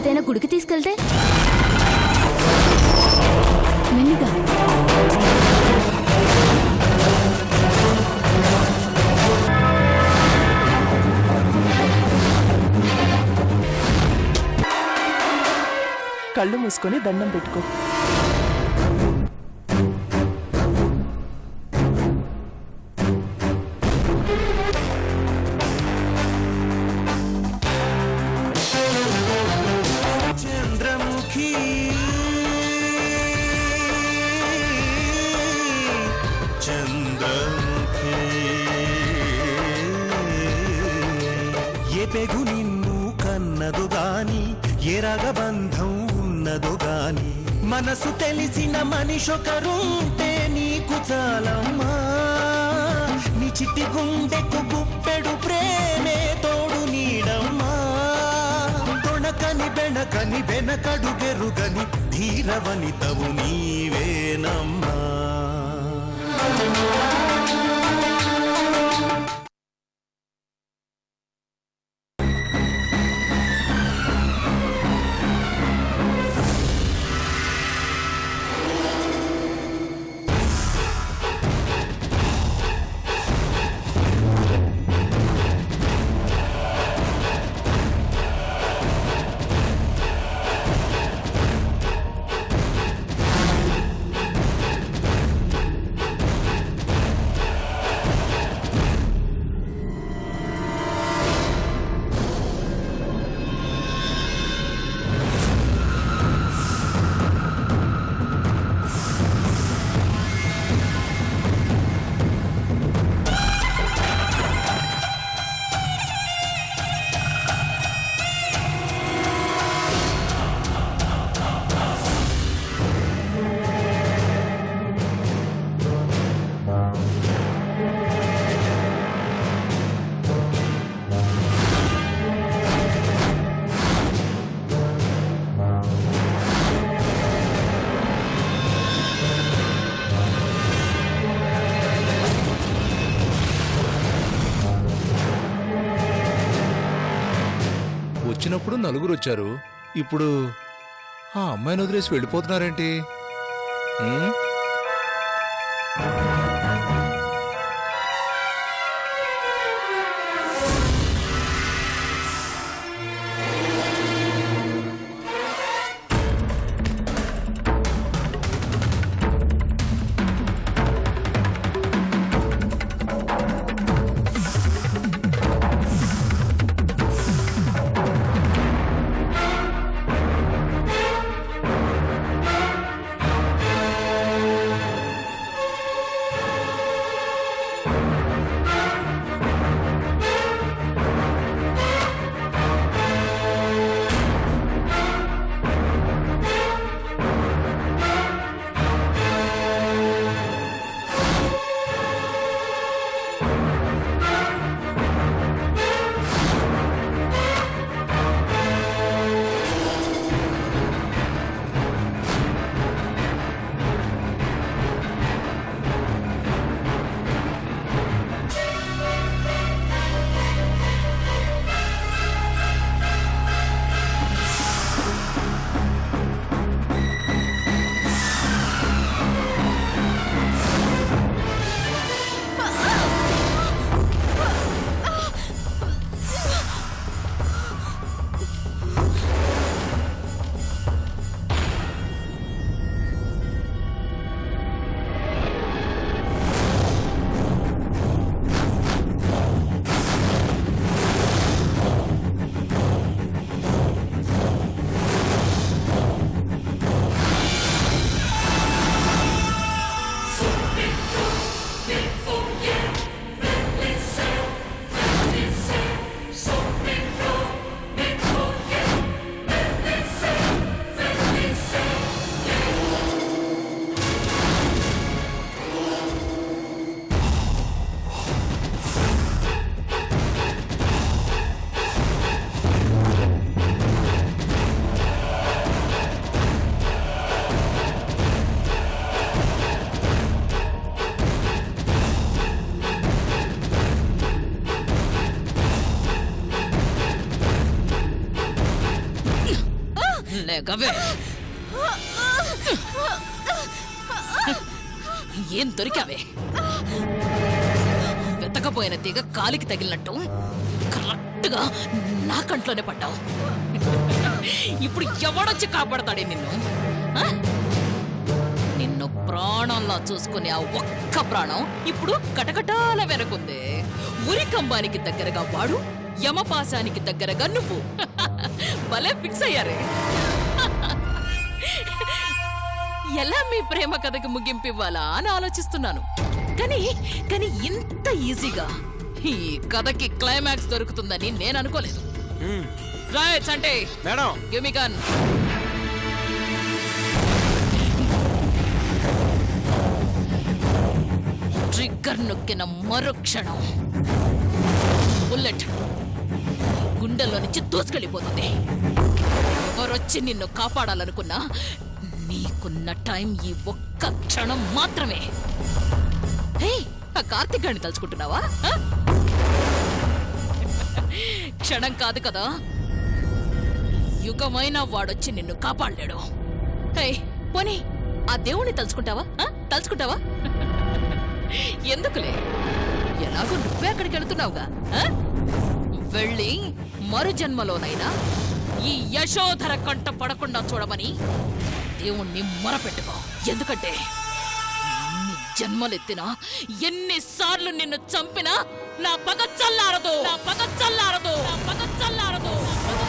ఏదైనా గుడికి తీసుకెళ్తే మెల్లిగా. కళ్ళు మూసుకొని దండం పెట్టుకో. చంద్రముఖి చంద్రముఖి ఏ పెగు నిన్ను కన్నదు గాని ఏ రగబంధం ఉన్నదో గాని మనసు తెలిసిన మనిషొకరుంటే నీకు చాలమ్మా. నీ చిట్టి గుండెకు గుప్పెడు ప్రేమే తోడు నీడమ్మా. తొణకని బెణకని వెనకడు గెరుగని ధీరవనితవు నీవేనమ్మా. వచ్చినప్పుడు నలుగురు వచ్చారు, ఇప్పుడు ఆ అమ్మాయిని వదిలేసి వెళ్ళిపోతున్నారేంటి? లేకవే. ఏం దొరికావే? వెతకపోయిన తీగ కాలికి తగిలినట్టు కరెక్ట్గా నా కంట్లోనే పడ్డావు. ఇప్పుడు ఎవడొచ్చి కాపాడతాడే నిన్ను? ఆ? నిన్ను ప్రాణంలా చూసుకునే ఆ ఒక్క ప్రాణం ఇప్పుడు కటకటాల వెనకుంది. ఉరికంబానికి దగ్గరగా వాడు, యమపాశానికి దగ్గరగా నువ్వు. భలే ఫిక్స్ అయ్యారే. ఎలా మీ ప్రేమ కథకి ముగింపు ఇవ్వాలా అని ఆలోచిస్తున్నాను. కానీ ఇంత ఈజీగా ఈ కథకి క్లైమాక్స్ దొరుకుతుందని నేను అనుకోలేదు. రైట్స్ అంటే madam give me gun. Trigger నొక్కిన మరుక్షణం బుల్లెట్ గుండెల్లో నుంచి దూసుకెళ్ళిపోతుంది. ఎవరొచ్చి నిన్ను కాపాడాలనుకున్నా నీకున్న టైం ఈ ఒక్క క్షణం మాత్రమే. హే, ఆ కార్తీక్ గారిని తలుచుకుంటున్నావా? ఆ? క్షణం కాదు కదా, యుగమైన వాడొచ్చి నిన్ను కాపాడలేడు. హే, పోనీ ఆ దేవుణ్ణి తలుచుకుంటావా? తలుచుకుంటావా? ఎందుకులే, ఎలాగో నువ్వే అక్కడికి వెళుతున్నావుగా. వెళ్ళి మరు జన్మలోనైనా ఈ యశోధర కంట పడకుండా చూడమని దేవుణ్ణి మొరపెట్టుకో. ఎందుకంటే ఎన్ని జన్మలెత్తినా, ఎన్నిసార్లు నిన్ను చంపినా నా పగ చల్లారదు, నా పగ చల్లారదు, నా పగ చల్లారదు, నా పగ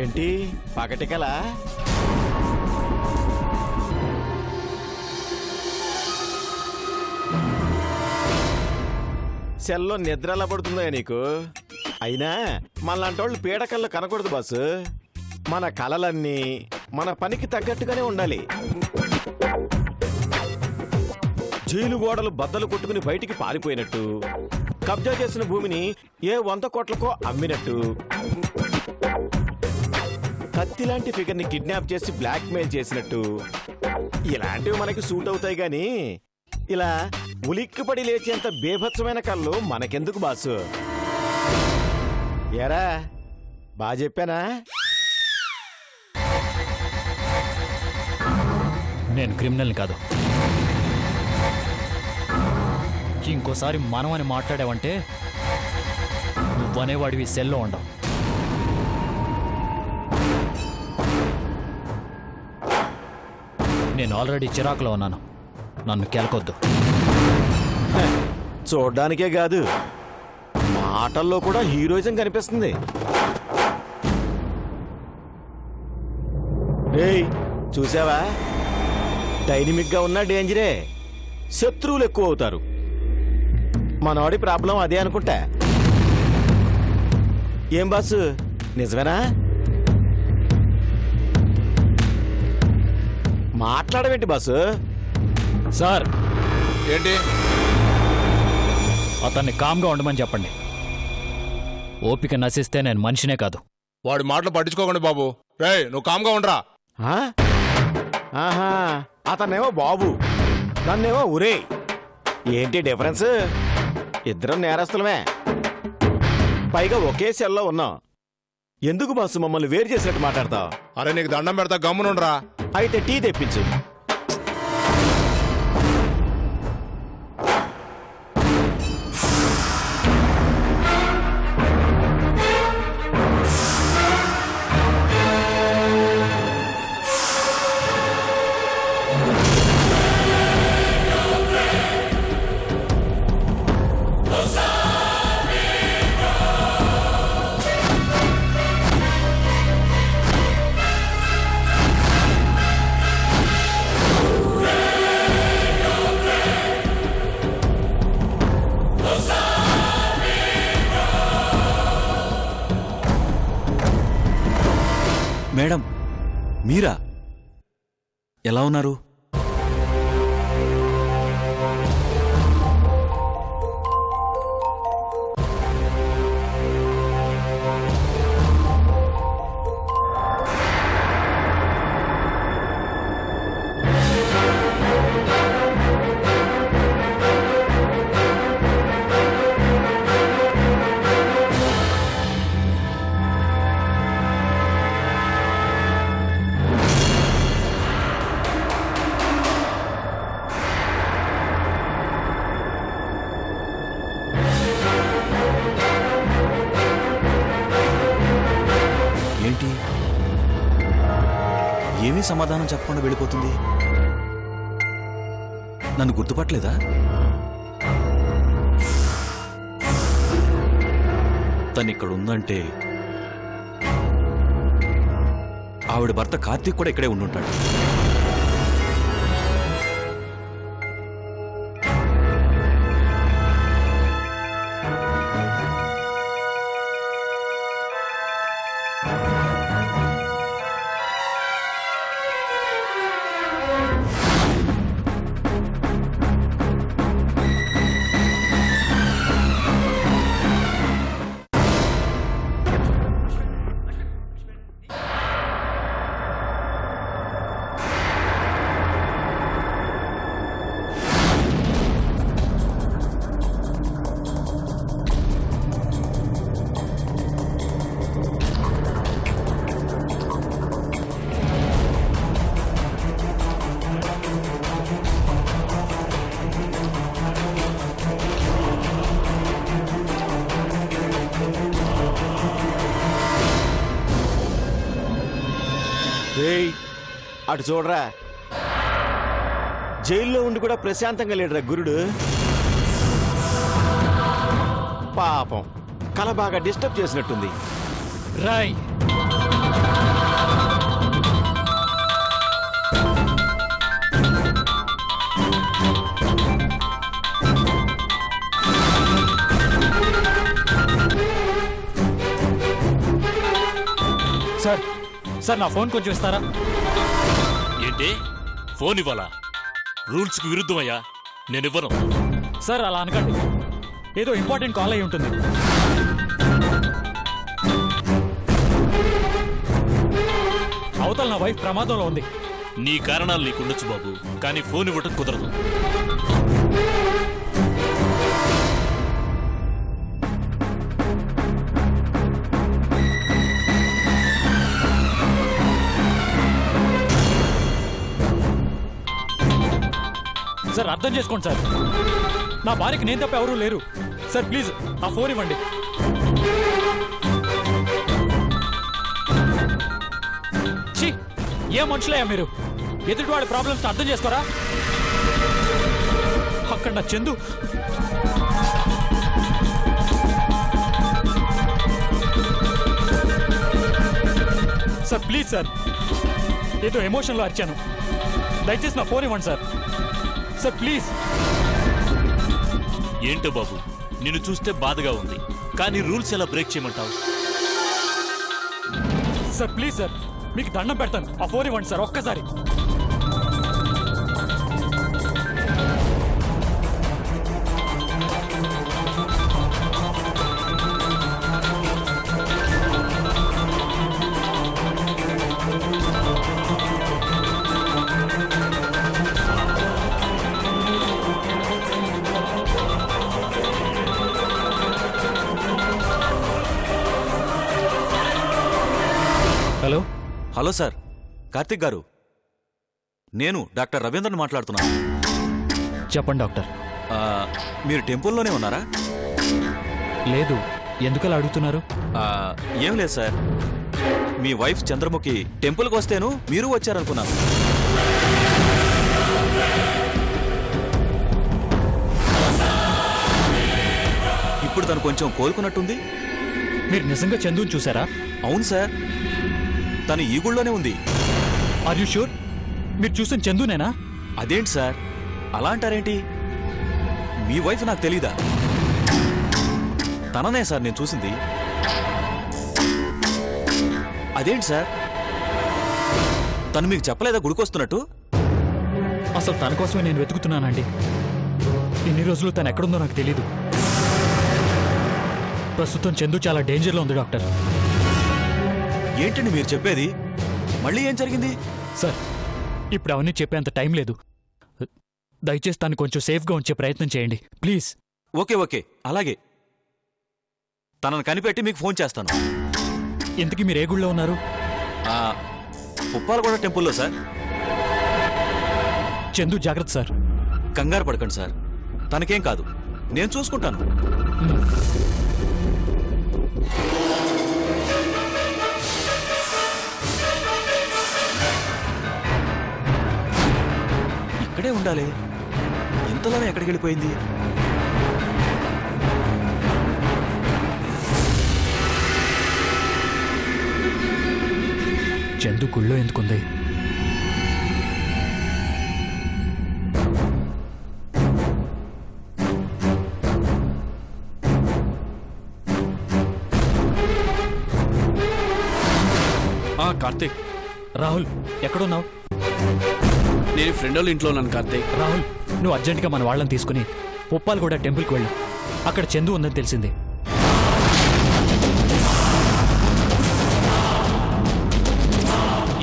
ఏంటి పగటికలా? సెల్లో నిద్ర ఎలా పడుతుందో నీకు? అయినా మనలాంటోళ్ళు పీడకల్లో కనకూడదు బాసు. మన కలలన్నీ మన పనికి తగ్గట్టుగానే ఉండాలి. జైలు గోడలు బద్దలు కొట్టుకుని బయటికి పారిపోయినట్టు, కబ్జా చేసిన భూమిని ఏ 100 కోట్లకో అమ్మినట్టు, కత్తిలాంటి ఫిగర్ ని కిడ్నాప్ చేసి బ్లాక్ మెయిల్ చేసినట్టు, ఇలాంటివి మనకి సూట్ అవుతాయి గాని ఇలా ఉలిక్కిపడి లేచేంత బేభత్సమైన కళ్ళు మనకెందుకు బాసు? ఎరా బాగా చెప్పానా? నేను క్రిమినల్ని కాదు. ఇంకోసారి మనం అని మాట్లాడావంటే నువ్వనేవాడివి సెల్లో ఉండవు. నేను ఆల్రెడీ చిరాకులో ఉన్నాను, నన్ను కెలకొద్దు. చూడ్డానికే కాదు, మాటల్లో కూడా హీరోయిజం కనిపిస్తుంది. రేయ్ చూసావా, డైనమిక్ గా ఉన్న డేంజరే, శత్రువులు ఎక్కువ అవుతారు. మనవాడి ప్రాబ్లం అదే అనుకుంటా. ఏం బాసు, నిజమేనా? మాట్లాడవేంటి బాసు? సార్, ఏంటి? అతన్ని కామ్గా ఉండమని చెప్పండి. ఓపిక నశిస్తే నేను మనిషినే కాదు. వాడి మాటలు పట్టించుకోకండి బాబు. రేయ్, నువ్వు కామ్గా ఉండరా. ఆ? ఆహా, అతన్నేమో బాబు, నన్నేమో ఉరే. ఏంటి డిఫరెన్స్? ఇద్దరం నేరస్తులమే, పైగా ఒకే సెల్లో ఉన్నాం. ఎందుకు బాసు మమ్మల్ని వేరు చేసినట్టు మాట్లాడతావు? అరే నీకు దండం పెడతా, గమ్మునుండ్రా. అయితే టీ తెప్పించు. మేడం మీరా? ఎలా ఉన్నారు? ఏంటి ఏమీ సమాధానం చెప్పకుండా వెళ్ళిపోతుంది? నన్ను గుర్తుపట్టలేదా? తను ఇక్కడ ఉందంటే ఆవిడ భర్త కార్తీక్ కూడా ఇక్కడే ఉండుంటాడు. రేయ్, అటు చూడరా, జైల్లో ఉండి కూడా ప్రశాంతంగా లేడురా గురుడు. పాపం కల బాగా డిస్టర్బ్ చేసినట్టుంది. రాయ్ సార్, సార్ నా ఫోన్ కొంచెం ఇస్తారా? ఏంటి ఫోన్ ఇవ్వాలా? రూల్స్కి విరుద్ధమయ్యా, నేనివ్వను. సార్ అలా అనకండి, ఏదో ఇంపార్టెంట్ కాల్ అయి ఉంటుంది. అవతల నా వైఫ్ ప్రమాదంలో ఉంది. నీ కారణాలు నీకుండొచ్చు బాబు, కానీ ఫోన్ ఇవ్వటం కుదరదు. సార్ అర్థం చేసుకోండి సార్, నా భార్యకి నేను తప్ప ఎవరూ లేరు. సార్ ప్లీజ్ ఆ ఫోన్ ఇవ్వండి. ఛీ, ఏ మనుషులయ్యా మీరు? ఎదుటివాడి ప్రాబ్లమ్స్ అర్థం చేసుకోరా? అక్కడ నా చందు సార్ ప్లీజ్ సార్, ఏదో ఎమోషన్లో అరిచాను, దయచేసి నా ఫోన్ ఇవ్వండి సార్. Sir please. ఏంటో బాబు, నిన్ను చూస్తే బాధగా ఉంది, కానీ రూల్స్ ఎలా బ్రేక్ చేయమంటావు? సార్ ప్లీజ్ సార్, మీకు దండం పెడతాను, ఆ ఫోన్ ఇవ్వండి సార్ ఒక్కసారి. హలో హలో సార్, కార్తిక్ గారు, నేను డాక్టర్ రవీంద్రన్ మాట్లాడుతున్నాను. చెప్పండి డాక్టర్. మీరు టెంపుల్లోనే ఉన్నారా? లేదు, ఎందుకలా అడుగుతున్నారు? ఏం లేదు సార్, మీ వైఫ్ చంద్రముఖి టెంపుల్కి వస్తేను మీరు వచ్చారనుకున్నాను. ఇప్పుడు తను కొంచెం కోలుకున్నట్టుంది. మీరు నిజంగా చందుని చూసారా? అవును సార్, తను ఈ గుళ్ళోనే ఉంది. Are you sure? మీరు చూసిన చందునేనా? అదేంటి సార్ అలా అంటారేంటి? మీ వైఫ్ నాకు తెలీదా? తననే సార్ నేను చూసింది. అదేంటి సార్? తను మీకు చెప్పలేదా గుడికొస్తున్నట్టు? అసలు తన కోసమే నేను వెతుకుతున్నానండి. ఇన్ని రోజులు తను ఎక్కడుందో నాకు తెలీదు. ప్రస్తుతం చందు చాలా డేంజర్లో ఉంది డాక్టర్. ఏంటండి మీరు చెప్పేది? మళ్ళీ ఏం జరిగింది? సార్, ఇప్పుడు అవన్నీ చెప్పేంత టైం లేదు. దయచేసి తను కొంచెం సేఫ్గా ఉంచే ప్రయత్నం చేయండి ప్లీజ్. ఓకే ఓకే, అలాగే. తనను కనిపెట్టి మీకు ఫోన్ చేస్తాను. ఇంతకీ మీరు ఏ గుళ్ళో ఉన్నారు? పుప్పాలగూడ టెంపుల్లో సార్. చందు జాగ్రత్త సార్. కంగారు పడకండి సార్, తనకేం కాదు, నేను చూసుకుంటాను. ఇక్కడే ఉండాలి, ఇంతలోనే ఎక్కడికి వెళ్ళిపోయింది? చందు గుళ్ళో ఎందుకుంది? కార్తీక్, రాహుల్ ఎక్కడున్నావు? నేను ఫ్రెండ్ వాళ్ళ ఇంట్లో ఉన్నాను కార్తీక్. రాహుల్, నువ్వు అర్జెంటుగా మన వాళ్ళని తీసుకుని పుప్పాలగూడ టెంపుల్కి వెళ్ళు. అక్కడ చందు ఉందని తెలిసింది.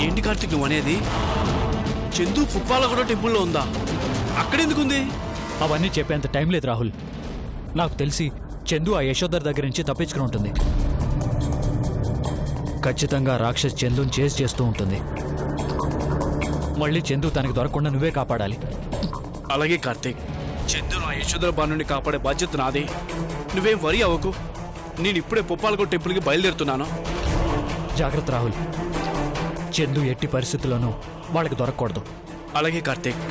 ఏంటి కార్తీక్ నువ్వు అనేది? చందు పుప్పాలగూడ టెంపుల్లో ఉందా? అక్కడెందుకుంది? అవన్నీ చెప్పేంత టైం లేదు రాహుల్. నాకు తెలిసి చందు ఆ యశోధర్ దగ్గర నుంచి తప్పించుకుని ఉంటుంది. ఖచ్చితంగా రాక్షస్ చందుని చేజ్ చేస్తూ ఉంటుంది. మళ్ళీ చందు తనకి దొరకకుండా నువ్వే కాపాడాలి. అలాగే కార్తీక్, చందు నా యశోధర బారి నుండి కాపాడే బాధ్యత నాది. నువ్వేం వరి అవ్వకు, నేను ఇప్పుడే పుప్పాలగూడ టెంపుల్కి బయలుదేరుతున్నాను. జాగ్రత్త రాహుల్, చందు ఎట్టి పరిస్థితుల్లోనూ వాళ్ళకి దొరకకూడదు. అలాగే కార్తీక్.